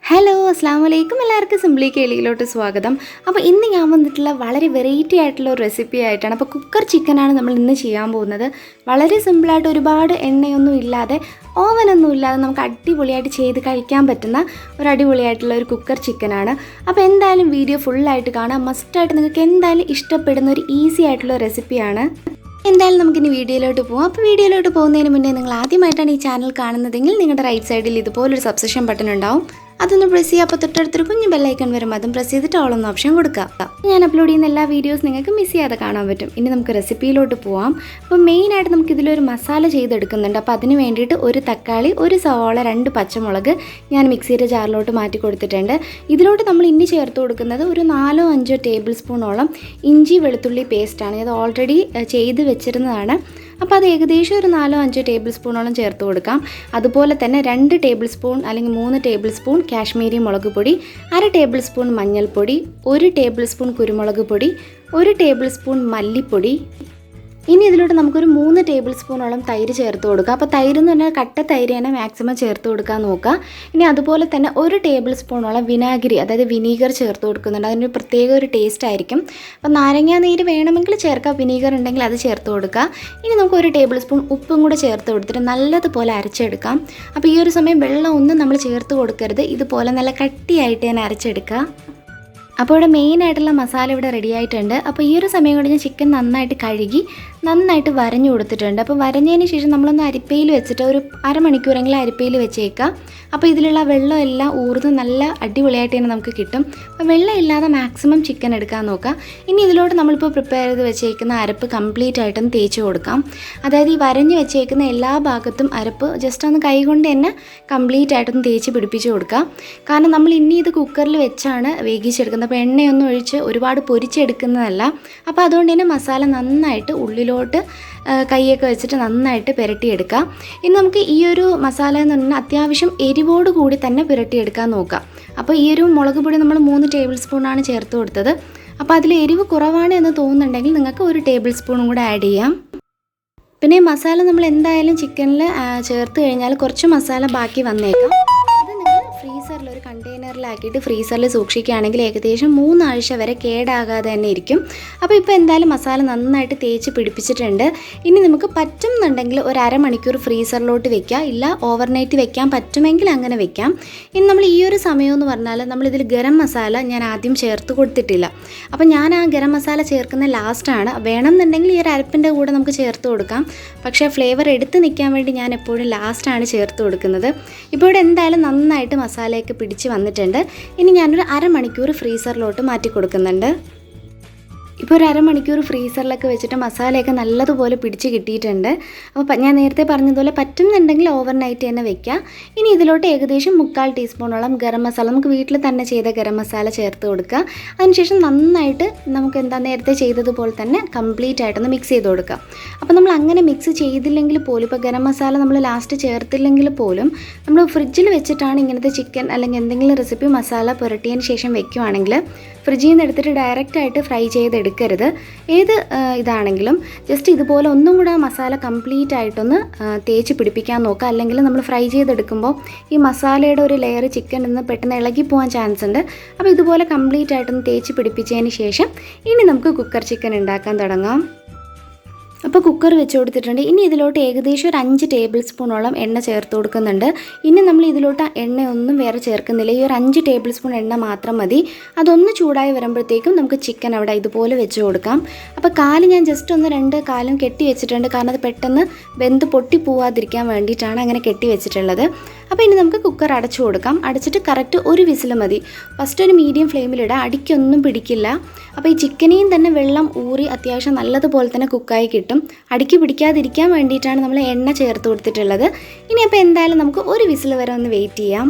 Hello അസ്സാം വലൈക്കും, എല്ലാവർക്കും സിംപ്ലി കേളിയിലോട്ട് സ്വാഗതം. അപ്പോൾ ഇന്ന് ഞാൻ വന്നിട്ടുള്ള വളരെ വെറൈറ്റി ആയിട്ടുള്ള ഒരു റെസിപ്പി ആയിട്ടാണ്. അപ്പോൾ കുക്കർ ചിക്കനാണ് നമ്മൾ ഇന്ന് ചെയ്യാൻ പോകുന്നത്. വളരെ സിമ്പിളായിട്ട് ഒരുപാട് എണ്ണയൊന്നും ഇല്ലാതെ ഓവനൊന്നും ഇല്ലാതെ നമുക്ക് അടിപൊളിയായിട്ട് ചെയ്ത് കഴിക്കാൻ പറ്റുന്ന ഒരു അടിപൊളിയായിട്ടുള്ള ഒരു കുക്കർ ചിക്കനാണ്. അപ്പോൾ എന്തായാലും വീഡിയോ ഫുള്ളായിട്ട് കാണാം. മസ്റ്റായിട്ട് നിങ്ങൾക്ക് എന്തായാലും ഇഷ്ടപ്പെടുന്ന ഒരു ഈസി ആയിട്ടുള്ള റെസിപ്പിയാണ്. എന്തായാലും നമുക്കിനി വീഡിയോയിലോട്ട് പോകാം. അപ്പോൾ വീഡിയോയിലോട്ട് പോകുന്നതിന് മുന്നേ നിങ്ങൾ ആദ്യമായിട്ടാണ് ഈ ചാനൽ കാണുന്നതെങ്കിൽ നിങ്ങളുടെ റൈറ്റ് സൈഡിൽ ഇതുപോലൊരു സബ്സ്ക്രിപ്ഷൻ ബട്ടൺ ഉണ്ടാവും. അതൊന്ന് പ്രസ് ചെയ്യുക. അപ്പോൾ തൊട്ടടുത്തൊരു കുഞ്ഞു ബെല്ലൈക്കൺ വരും, അതും പ്രസ് ചെയ്തിട്ട് ഓളൊന്ന് ഓപ്ഷൻ കൊടുക്കുക. ഞാൻ അപ്ലോഡ് ചെയ്യുന്ന എല്ലാ വീഡിയോസ് നിങ്ങൾക്ക് മിസ് ചെയ്യാതെ കാണാൻ പറ്റും. ഇനി നമുക്ക് റെസിപ്പിയിലോട്ട് പോവാം. അപ്പോൾ മെയിനായിട്ട് നമുക്ക് ഇതിലൊരു മസാല ചെയ്തെടുക്കുന്നുണ്ട്. അപ്പോൾ അതിന് വേണ്ടിയിട്ട് ഒരു തക്കാളി, ഒരു സവാള, 2 പച്ചമുളക് ഞാൻ മിക്സിയുടെ ജാറിലോട്ട് മാറ്റി കൊടുത്തിട്ടുണ്ട്. ഇതിലോട്ട് നമ്മൾ ഇനി ചേർത്ത് കൊടുക്കുന്നത് ഒരു 4-5 ടേബിൾ സ്പൂണോളം ഇഞ്ചി വെളുത്തുള്ളി പേസ്റ്റാണ്. ഇത് ഓൾറെഡി ചെയ്ത് വെച്ചിരുന്നതാണ്. അപ്പോൾ അത് ഏകദേശം ഒരു 4-5 ടേബിൾ സ്പൂണോളം ചേർത്ത് കൊടുക്കാം. അതുപോലെ തന്നെ 2 ടേബിൾ സ്പൂൺ അല്ലെങ്കിൽ 3 ടേബിൾ സ്പൂൺ കാശ്മീരി മുളക് പൊടി, 1/2 ടേബിൾ സ്പൂൺ മഞ്ഞൾപ്പൊടി, 1 ടേബിൾ സ്പൂൺ കുരുമുളക് പൊടി, 1 ടേബിൾ സ്പൂൺ മല്ലിപ്പൊടി. ഇനി ഇതിലോട്ട് നമുക്കൊരു 3 ടേബിൾ സ്പൂണോളം തൈര് ചേർത്ത് കൊടുക്കുക. അപ്പോൾ തൈര് എന്ന് പറഞ്ഞാൽ കട്ട തൈര് തന്നെ മാക്സിമം ചേർത്ത് കൊടുക്കാൻ നോക്കുക. ഇനി അതുപോലെ തന്നെ 1 ടേബിൾ സ്പൂണോളം വിനാഗിരി, അതായത് വിനീഗർ ചേർത്ത് കൊടുക്കുന്നുണ്ട്. അതിന് പ്രത്യേക ഒരു ടേസ്റ്റ് ആയിരിക്കും. അപ്പോൾ നാരങ്ങാ നീര് വേണമെങ്കിൽ ചേർക്കാം, വിനീഗർ ഉണ്ടെങ്കിൽ അത് ചേർത്ത് കൊടുക്കുക. ഇനി നമുക്ക് 1 ടേബിൾ സ്പൂൺ ഉപ്പും കൂടെ ചേർത്ത് കൊടുത്തിട്ട് നല്ലതുപോലെ അരച്ചെടുക്കാം. അപ്പോൾ ഈ ഒരു സമയം വെള്ളം ഒന്നും നമ്മൾ ചേർത്ത് കൊടുക്കരുത്. ഇതുപോലെ നല്ല കട്ടിയായിട്ട് തന്നെ അരച്ചെടുക്കുക. അപ്പോൾ ഇവിടെ മെയിനായിട്ടുള്ള മസാല ഇവിടെ റെഡി ആയിട്ടുണ്ട്. അപ്പോൾ ഈ ഒരു സമയം കൊണ്ട് ഞാൻ ചിക്കൻ നന്നായിട്ട് കഴുകി നന്നായിട്ട് വരഞ്ഞു കൊടുത്തിട്ടുണ്ട്. അപ്പോൾ വരഞ്ഞതിന് ശേഷം നമ്മളൊന്ന് അരിപ്പയിൽ വെച്ചിട്ട് ഒരു അരമണിക്കൂറെങ്കിലും അരിപ്പയിൽ വെച്ചേക്കാം. അപ്പോൾ ഇതിലുള്ള വെള്ളം എല്ലാം ഊർന്ന് നല്ല അടിപൊളിയായിട്ട് തന്നെ നമുക്ക് കിട്ടും. അപ്പോൾ വെള്ളം ഇല്ലാതെ മാക്സിമം ചിക്കൻ എടുക്കാൻ നോക്കാം. ഇനി ഇതിലോട്ട് നമ്മളിപ്പോൾ പ്രിപ്പയർ ചെയ്ത് വെച്ചേക്കുന്ന അരപ്പ് കംപ്ലീറ്റ് ആയിട്ടും തേച്ച് കൊടുക്കാം. അതായത് ഈ വരഞ്ഞ് വെച്ചേക്കുന്ന എല്ലാ ഭാഗത്തും അരപ്പ് ജസ്റ്റ് ഒന്ന് കൈകൊണ്ട് തന്നെ കംപ്ലീറ്റ് ആയിട്ടൊന്ന് തേച്ച് പിടിപ്പിച്ച് കൊടുക്കാം. കാരണം നമ്മൾ ഇനി ഇത് കുക്കറിൽ വെച്ചാണ് വേവിച്ചെടുക്കുന്നത്. അപ്പോൾ എണ്ണയൊന്നും ഒഴിച്ച് ഒരുപാട് പൊരിച്ചെടുക്കുന്നതല്ല. അപ്പോൾ അതുകൊണ്ട് തന്നെ മസാല നന്നായിട്ട് ഉള്ളിലോട്ട് കൈയൊക്കെ വെച്ചിട്ട് നന്നായിട്ട് പുരട്ടിയെടുക്കാം. ഇനി നമുക്ക് ഈ ഒരു മസാല എന്ന് പറഞ്ഞാൽ അത്യാവശ്യം എരിവോട് കൂടി തന്നെ പുരട്ടിയെടുക്കാൻ നോക്കാം. അപ്പോൾ ഈ ഒരു മുളക് പൊടി നമ്മൾ 3 ടേബിൾ സ്പൂണാണ് ചേർത്ത് കൊടുത്തത്. അപ്പോൾ അതിൽ എരിവ് കുറവാണ് എന്ന് തോന്നുന്നുണ്ടെങ്കിൽ നിങ്ങൾക്ക് 1 ടേബിൾ സ്പൂണും കൂടെ ആഡ് ചെയ്യാം. പിന്നെ മസാല നമ്മൾ എന്തായാലും ചിക്കനിൽ ചേർത്ത് കഴിഞ്ഞാൽ കുറച്ച് മസാല ബാക്കി വന്നേക്കാം. ഫ്രീസറിൽ ഒരു കണ്ടെയ്നറിലാക്കിയിട്ട് ഫ്രീസറിൽ സൂക്ഷിക്കുകയാണെങ്കിൽ ഏകദേശം 3 ആഴ്ച വരെ കേടാകാതെ തന്നെ ഇരിക്കും. അപ്പോൾ ഇപ്പോൾ എന്തായാലും മസാല നന്നായിട്ട് തേച്ച് പിടിപ്പിച്ചിട്ടുണ്ട്. ഇനി നമുക്ക് പറ്റുന്നുണ്ടെങ്കിൽ ഒരു അരമണിക്കൂർ ഫ്രീസറിലോട്ട് വെക്കാം, ഇല്ല ഓവർനൈറ്റ് വെക്കാൻ പറ്റുമെങ്കിൽ അങ്ങനെ വെക്കാം. ഇനി നമ്മൾ ഈ ഒരു സമയമെന്ന് പറഞ്ഞാൽ നമ്മളിതിൽ ഗരം മസാല ഞാൻ ആദ്യം ചേർത്ത് കൊടുത്തിട്ടില്ല. അപ്പോൾ ഞാൻ ആ ഗരം മസാല ചേർക്കുന്ന ലാസ്റ്റാണ്. വേണമെന്നുണ്ടെങ്കിൽ ഈ ഒരു അരപ്പിൻ്റെ കൂടെ നമുക്ക് ചേർത്ത് കൊടുക്കാം. പക്ഷേ ഫ്ലേവർ എടുത്ത് നിൽക്കാൻ വേണ്ടി ഞാൻ എപ്പോഴും ലാസ്റ്റാണ് ചേർത്ത് കൊടുക്കുന്നത്. ഇപ്പോൾ ഇവിടെ എന്തായാലും നന്നായിട്ട് മസാലയൊക്കെ പിടിച്ച് വന്നിട്ടുണ്ട്. ഇനി ഞാനൊരു അരമണിക്കൂർ ഫ്രീസറിലോട്ട് മാറ്റി കൊടുക്കുന്നുണ്ട്. ഇപ്പോൾ ഒരു അരമണിക്കൂർ ഫ്രീസറിലൊക്കെ വെച്ചിട്ട് മസാലയൊക്കെ നല്ലതുപോലെ പിടിച്ച് കിട്ടിയിട്ടുണ്ട്. അപ്പോൾ ഞാൻ നേരത്തെ പറഞ്ഞതുപോലെ പറ്റുന്നുണ്ടെങ്കിൽ ഓവർനൈറ്റ് തന്നെ വെക്കുക. ഇനി ഇതിലോട്ട് ഏകദേശം 3/4 ടീസ്പൂണോളം ഗരം മസാല, നമുക്ക് വീട്ടിൽ തന്നെ ചെയ്ത ഗരം മസാല ചേർത്ത് കൊടുക്കുക. അതിനുശേഷം നന്നായിട്ട് നമുക്ക് നേരത്തെ ചെയ്തതുപോലെ തന്നെ കംപ്ലീറ്റ് ആയിട്ടൊന്ന് മിക്സ് ചെയ്ത് കൊടുക്കുക. അപ്പോൾ നമ്മൾ അങ്ങനെ മിക്സ് ചെയ്തില്ലെങ്കിൽ പോലും, ഇപ്പോൾ ഗരം മസാല നമ്മൾ ലാസ്റ്റ് ചേർത്തില്ലെങ്കിൽ പോലും നമ്മൾ ഫ്രിഡ്ജിൽ വെച്ചിട്ടാണ് ഇങ്ങനത്തെ ചിക്കൻ അല്ലെങ്കിൽ എന്തെങ്കിലും റെസിപ്പി മസാല പുരട്ടിയതിന് ശേഷം വെക്കുകയാണെങ്കിൽ ഫ്രിഡ്ജിൽ നിന്ന് എടുത്തിട്ട് ഡയറക്റ്റായിട്ട് ഫ്രൈ ചെയ്തെടുക്കരുത്. ഏത് ഇതാണെങ്കിലും ജസ്റ്റ് ഇതുപോലെ ഒന്നും കൂടെ മസാല കംപ്ലീറ്റ് ആയിട്ടൊന്ന് തേച്ച് പിടിപ്പിക്കാൻ നോക്കുക. അല്ലെങ്കിൽ നമ്മൾ ഫ്രൈ ചെയ്തെടുക്കുമ്പോൾ ഈ മസാലയുടെ ഒരു ലെയർ ചിക്കൻ നിന്ന് പെട്ടെന്ന് ഇളകി പോകാൻ ചാൻസ് ഉണ്ട്. അപ്പോൾ ഇതുപോലെ കംപ്ലീറ്റ് ആയിട്ടൊന്ന് തേച്ച് പിടിപ്പിച്ചതിന് ശേഷം ഇനി നമുക്ക് കുക്കർ ചിക്കൻ ഉണ്ടാക്കാൻ തുടങ്ങാം. അപ്പോൾ കുക്കർ വെച്ച് കൊടുത്തിട്ടുണ്ട്. ഇനി ഇതിലോട്ട് ഏകദേശം ഒരു 5 ടേബിൾ സ്പൂണോളം എണ്ണ ചേർത്ത് കൊടുക്കുന്നുണ്ട്. ഇനി നമ്മൾ ഇതിലോട്ട് എണ്ണയൊന്നും വേറെ ചേർക്കുന്നില്ല. ഈ ഒരു 5 ടേബിൾ സ്പൂൺ എണ്ണ മാത്രം മതി. അതൊന്ന് ചൂടായി വരുമ്പോഴത്തേക്കും നമുക്ക് ചിക്കൻ അവിടെ ഇതുപോലെ വെച്ച് കൊടുക്കാം. അപ്പോൾ കാല് ഞാൻ ജസ്റ്റ് ഒന്ന് 2 കാലും കെട്ടി വെച്ചിട്ടുണ്ട്. കാരണം അത് പെട്ടെന്ന് വെന്ത് പൊട്ടി പോവാതിരിക്കാൻ വേണ്ടിയിട്ടാണ് അങ്ങനെ കെട്ടി വെച്ചിട്ടുള്ളത്. അപ്പോൾ ഇനി നമുക്ക് കുക്കർ അടച്ചു കൊടുക്കാം. അടച്ചിട്ട് കറക്റ്റ് ഒരു വിസിൽ മതി. ഫസ്റ്റ് ഒരു മീഡിയം ഫ്ലെയിമിലിടാം, അടിക്കൊന്നും പിടിക്കില്ല. അപ്പോൾ ഈ ചിക്കനെയും തന്നെ വെള്ളം ഊറി അത്യാവശ്യം നല്ലതുപോലെ തന്നെ കുക്കായി കിട്ടും. അടിക്ക് പിടിക്കാതിരിക്കാൻ വേണ്ടിയിട്ടാണ് നമ്മൾ എണ്ണ ചേർത്ത് കൊടുത്തിട്ടുള്ളത്. ഇനി അപ്പോൾ എന്തായാലും നമുക്ക് ഒരു വിസിൽ വരെ ഒന്ന് വെയിറ്റ് ചെയ്യാം.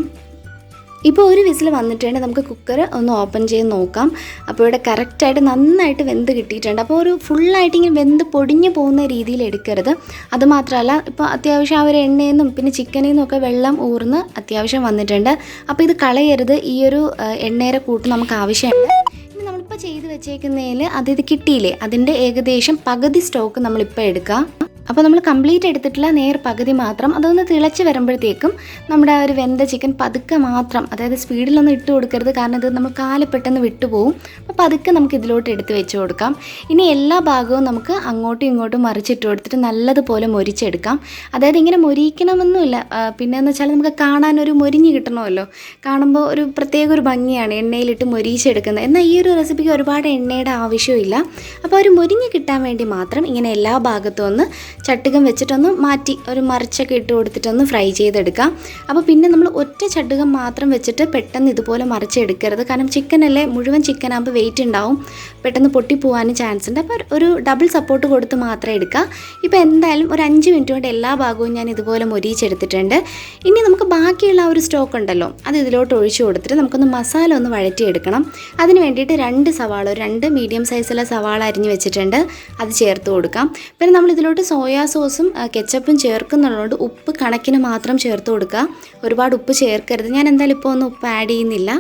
ഇപ്പോൾ ഒരു വിസിൽ വന്നിട്ടുണ്ട്. നമുക്ക് കുക്കർ ഒന്ന് ഓപ്പൺ ചെയ്ത് നോക്കാം. അപ്പോൾ ഇവിടെ കറക്റ്റായിട്ട് നന്നായിട്ട് വെന്ത് കിട്ടിയിട്ടുണ്ട്. അപ്പോൾ ഒരു ഫുള്ളായിട്ട് ഇങ്ങനെ വെന്ത് പൊടിഞ്ഞു പോകുന്ന രീതിയിൽ എടുക്കരുത്. അതുമാത്രമല്ല ഇപ്പോൾ അത്യാവശ്യം ആ ഒരു എണ്ണയിൽ നിന്നും പിന്നെ ചിക്കനിൽ നിന്നൊക്കെ വെള്ളം ഊർന്ന് അത്യാവശ്യം വന്നിട്ടുണ്ട്. അപ്പോൾ ഇത് കളയരുത്. ഈ ഒരു എണ്ണയുടെ കൂട്ട് നമുക്ക് ആവശ്യമുണ്ട്. ഇനി നമ്മളിപ്പോൾ ചെയ്ത് വെച്ചേക്കുന്നതിൽ ഇത് കിട്ടിയില്ലേ, അതിൻ്റെ ഏകദേശം പകുതി സ്റ്റോക്ക് നമ്മളിപ്പോൾ എടുക്കാം. അപ്പോൾ നമ്മൾ കംപ്ലീറ്റ് എടുത്തിട്ടില്ല, നേർ പകുതി മാത്രം. അതൊന്ന് തിളച്ച് വരുമ്പോഴത്തേക്കും നമ്മുടെ ആ ഒരു വെന്ത ചിക്കൻ പതുക്കെ മാത്രം, അതായത് സ്പീഡിലൊന്നും ഇട്ട് കൊടുക്കരുത്, കാരണം ഇത് നമ്മൾ കാല് പെട്ടെന്ന് വിട്ടുപോകും. അപ്പോൾ പതുക്കെ നമുക്ക് ഇതിലോട്ട് എടുത്ത് വെച്ച് കൊടുക്കാം. ഇനി എല്ലാ ഭാഗവും നമുക്ക് അങ്ങോട്ടും ഇങ്ങോട്ടും മറിച്ചിട്ട് കൊടുത്തിട്ട് നല്ലതുപോലെ മൊരിച്ചെടുക്കാം. അതായത് ഇങ്ങനെ മൊരിക്കണമെന്നുമില്ല, പിന്നെയെന്ന് വെച്ചാൽ നമുക്ക് കാണാനൊരു മൊരിഞ്ഞ് കിട്ടണമല്ലോ, കാണുമ്പോൾ ഒരു പ്രത്യേക ഒരു ഭംഗിയാണ് എണ്ണയിലിട്ട് മൊരിച്ചെടുക്കുന്നത്. എന്നാൽ ഈ ഒരു റെസിപ്പിക്ക് ഒരുപാട് എണ്ണയുടെ ആവശ്യമില്ല. അപ്പോൾ ഒരു മൊരിഞ്ഞ് കിട്ടാൻ വേണ്ടി മാത്രം ഇങ്ങനെ എല്ലാ ഭാഗത്തും ഒന്ന് ചട്ടുകം വെച്ചിട്ടൊന്ന് മാറ്റി ഒരു മറിച്ചൊക്കെ ഇട്ട് കൊടുത്തിട്ടൊന്ന് ഫ്രൈ ചെയ്തെടുക്കാം. അപ്പോൾ പിന്നെ നമ്മൾ ഒറ്റ ചട്ടുകം മാത്രം വെച്ചിട്ട് പെട്ടെന്ന് ഇതുപോലെ മറിച്ചെടുക്കരുത്, കാരണം ചിക്കനല്ലേ, മുഴുവൻ ചിക്കനാകുമ്പോൾ വെയിറ്റ് ഉണ്ടാവും, പെട്ടെന്ന് പൊട്ടിപ്പോവാനും ചാൻസ് ഉണ്ട്. അപ്പോൾ ഒരു ഡബിൾ സപ്പോർട്ട് കൊടുത്ത് മാത്രം എടുക്കുക. ഇപ്പോൾ എന്തായാലും ഒരു 5 മിനിറ്റ് കൊണ്ട് എല്ലാ ഭാഗവും ഞാൻ ഇതുപോലെ മൊരിച്ചെടുത്തിട്ടുണ്ട്. ഇനി നമുക്ക് ബാക്കിയുള്ള ആ ഒരു സ്റ്റോക്ക് ഉണ്ടല്ലോ, അത് ഇതിലോട്ട് ഒഴിച്ചു കൊടുത്തിട്ട് നമുക്കൊന്ന് മസാല ഒന്ന് വഴറ്റിയെടുക്കണം. അതിന് വേണ്ടിയിട്ട് 2 സവാള, 2 മീഡിയം സൈസുള്ള സവാള അരിഞ്ഞ് വെച്ചിട്ടുണ്ട്, അത് ചേർത്ത് കൊടുക്കാം. പിന്നെ നമ്മൾ ഇതിലോട്ട് സോയാ സോസും കെച്ചപ്പും ചേർക്കുന്നുള്ളതുകൊണ്ട് ഉപ്പ് കണക്കിന് മാത്രം ചേർത്ത് കൊടുക്കുക, ഒരുപാട് ഉപ്പ് ചേർക്കരുത്. ഞാൻ എന്തായാലും ഇപ്പോൾ ഒന്നും ഉപ്പ് ആഡ് ചെയ്യുന്നില്ല.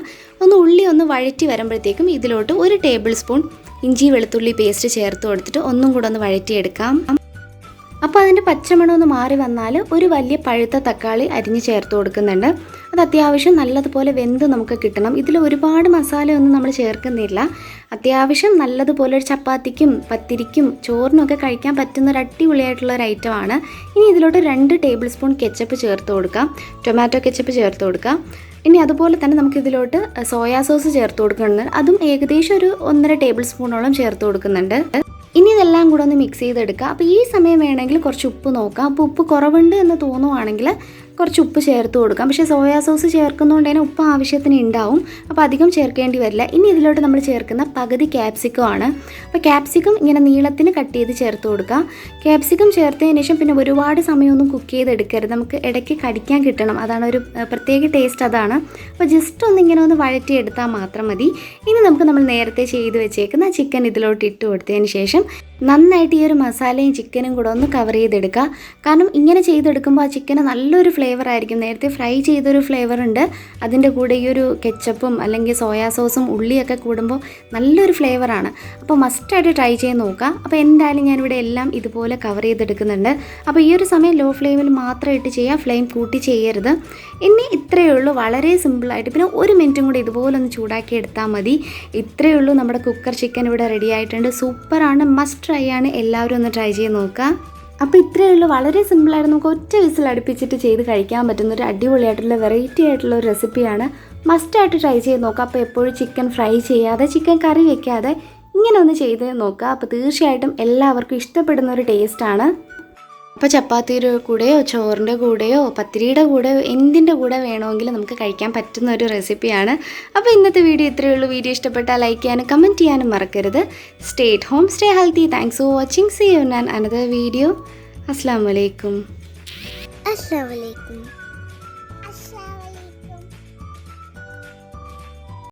ഉള്ളി ഒന്ന് വഴറ്റി വരുമ്പോഴത്തേക്കും ഇതിലോട്ട് 1 ടേബിൾ സ്പൂൺ ഇഞ്ചി വെളുത്തുള്ളി പേസ്റ്റ് ചേർത്ത് കൊടുത്തിട്ട് ഒന്നും കൂടെ ഒന്ന് വഴറ്റിയെടുക്കാം. അപ്പോൾ അതിൻ്റെ പച്ചമണം ഒന്ന് മാറി വന്നാൽ ഒരു വലിയ പഴുത്ത തക്കാളി അരിഞ്ഞ് ചേർത്ത് കൊടുക്കുന്നുണ്ട്. അത് അത്യാവശ്യം നല്ലതുപോലെ വെന്ത് നമുക്ക് കിട്ടണം. ഇതിൽ ഒരുപാട് മസാലയൊന്നും നമ്മൾ ചേർക്കുന്നില്ല, അത്യാവശ്യം നല്ലതുപോലെ ഒരു ചപ്പാത്തിക്കും പത്തിരിക്കും ചോറിനൊക്കെ കഴിക്കാൻ പറ്റുന്ന ഒരു അടിപൊളിയായിട്ടുള്ള ഒരു ഐറ്റമാണ്. ഇനി ഇതിലോട്ട് 2 ടേബിൾ സ്പൂൺ കെച്ചപ്പ് ചേർത്ത് കൊടുക്കാം, ടൊമാറ്റോ കെച്ചപ്പ് ചേർത്ത് കൊടുക്കാം. ഇനി അതുപോലെ തന്നെ നമുക്കിതിലോട്ട് സോയാ സോസ് ചേർത്ത് കൊടുക്കുന്നുണ്ട്, അതും ഏകദേശം ഒരു 1.5 ടേബിൾ സ്പൂണോളം ചേർത്ത് കൊടുക്കുന്നുണ്ട്. ഇനി ഇതെല്ലാം കൂടെ ഒന്ന് മിക്സ് ചെയ്തെടുക്കുക. അപ്പോൾ ഈ സമയം വേണമെങ്കിൽ കുറച്ച് ഉപ്പ് നോക്കാം. അപ്പോൾ ഉപ്പ് കുറവുണ്ട് എന്ന് തോന്നുവാണെങ്കിൽ കുറച്ച് ഉപ്പ് ചേർത്ത് കൊടുക്കാം. പക്ഷേ സോയാ സോസ് ചേർക്കുന്നതുകൊണ്ട് തന്നെ ഉപ്പ് ആവശ്യത്തിന് ഉണ്ടാവും, അപ്പോൾ അധികം ചേർക്കേണ്ടി വരില്ല. ഇനി ഇതിലോട്ട് നമ്മൾ ചേർക്കുന്ന പകുതി ക്യാപ്സിക്കം ആണ്. അപ്പോൾ ക്യാപ്സിക്കം ഇങ്ങനെ നീളത്തിന് കട്ട് ചെയ്ത് ചേർത്ത് കൊടുക്കുക. ക്യാപ്സിക്കം ചേർത്തതിന് ശേഷം പിന്നെ ഒരുപാട് സമയമൊന്നും കുക്ക് ചെയ്തെടുക്കരുത്, നമുക്ക് ഇടയ്ക്ക് കടിക്കാൻ കിട്ടണം, അതാണ് ഒരു പ്രത്യേക ടേസ്റ്റ് അതാണ്. അപ്പോൾ ജസ്റ്റ് ഇങ്ങനെ ഒന്ന് വഴറ്റിയെടുത്താൽ മാത്രം മതി. ഇനി നമുക്ക് നമ്മൾ നേരത്തെ ചെയ്ത് വെച്ചേക്കുന്ന ചിക്കൻ ഇതിലോട്ട് ഇട്ട് കൊടുത്തതിന് ശേഷം നന്നായിട്ട് ഈ ഒരു മസാലയും ചിക്കനും കൂടെ ഒന്ന് കവർ ചെയ്തെടുക്കുക. കാരണം ഇങ്ങനെ ചെയ്തെടുക്കുമ്പോൾ ആ ചിക്കന് നല്ലൊരു ഫ്ലേവർ ആയിരിക്കും. നേരത്തെ ഫ്രൈ ചെയ്തൊരു ഫ്ലേവർ ഉണ്ട്, അതിൻ്റെ കൂടെ ഈ ഒരു കെച്ചപ്പും അല്ലെങ്കിൽ സോയാ സോസും ഉള്ളിയൊക്കെ കൂടുമ്പോൾ നല്ലൊരു ഫ്ലേവറാണ്. അപ്പോൾ മസ്റ്റായിട്ട് ട്രൈ ചെയ്ത് നോക്കുക. അപ്പോൾ എന്തായാലും ഞാനിവിടെ എല്ലാം ഇതുപോലെ കവർ ചെയ്തെടുക്കുന്നുണ്ട്. അപ്പോൾ ഈ ഒരു സമയം ലോ ഫ്ലെയിമിൽ മാത്രം ഇട്ട് ചെയ്യുക, ഫ്ലെയിം കൂട്ടി ചെയ്യരുത്. ഇനി ഇത്രയേ ഉള്ളൂ, വളരെ സിമ്പിളായിട്ട്. പിന്നെ 1 മിനിറ്റും കൂടി ഇതുപോലെ ഒന്ന് ചൂടാക്കി എടുത്താൽ മതി. ഇത്രയേ ഉള്ളൂ, നമ്മുടെ കുക്കർ ചിക്കൻ ഇവിടെ റെഡി ആയിട്ടുണ്ട്. സൂപ്പറാണ്, മസ്റ്റ് ട്രൈ ആണ്, എല്ലാവരും ഒന്ന് ട്രൈ ചെയ്ത് നോക്കുക. അപ്പോൾ ഇത്രയേ ഉള്ളൂ, വളരെ സിമ്പിളായിട്ട് നമുക്ക് ഒറ്റ വിസിൽ അടുപ്പിച്ചിട്ട് ചെയ്ത് കഴിക്കാൻ പറ്റുന്ന ഒരു അടിപൊളിയായിട്ടുള്ള വെറൈറ്റി ആയിട്ടുള്ള ഒരു റെസിപ്പിയാണ്. മസ്റ്റായിട്ട് ട്രൈ ചെയ്ത് നോക്കുക. അപ്പോൾ എപ്പോഴും ചിക്കൻ ഫ്രൈ ചെയ്യാതെ, ചിക്കൻ കറി വെക്കാതെ ഇങ്ങനെ ഒന്ന് ചെയ്ത് നോക്കുക. അപ്പോൾ തീർച്ചയായിട്ടും എല്ലാവർക്കും ഇഷ്ടപ്പെടുന്ന ഒരു ടേസ്റ്റാണ്. അപ്പോൾ ചപ്പാത്തിയുടെ കൂടെയോ ചോറിൻ്റെ കൂടെയോ പത്തിരിയുടെ കൂടെയോ എന്തിൻ്റെ കൂടെ വേണമെങ്കിലും നമുക്ക് കഴിക്കാൻ പറ്റുന്ന ഒരു റെസിപ്പിയാണ്. അപ്പോൾ ഇന്നത്തെ വീഡിയോ ഇത്രയേ ഉള്ളൂ. വീഡിയോ ഇഷ്ടപ്പെട്ടാൽ ലൈക്ക് ചെയ്യാനും കമൻറ്റ് ചെയ്യാനും മറക്കരുത്. Stay at home, stay healthy. Thanks for watching. See you in another video. അസ്സലാമു അലൈക്കും.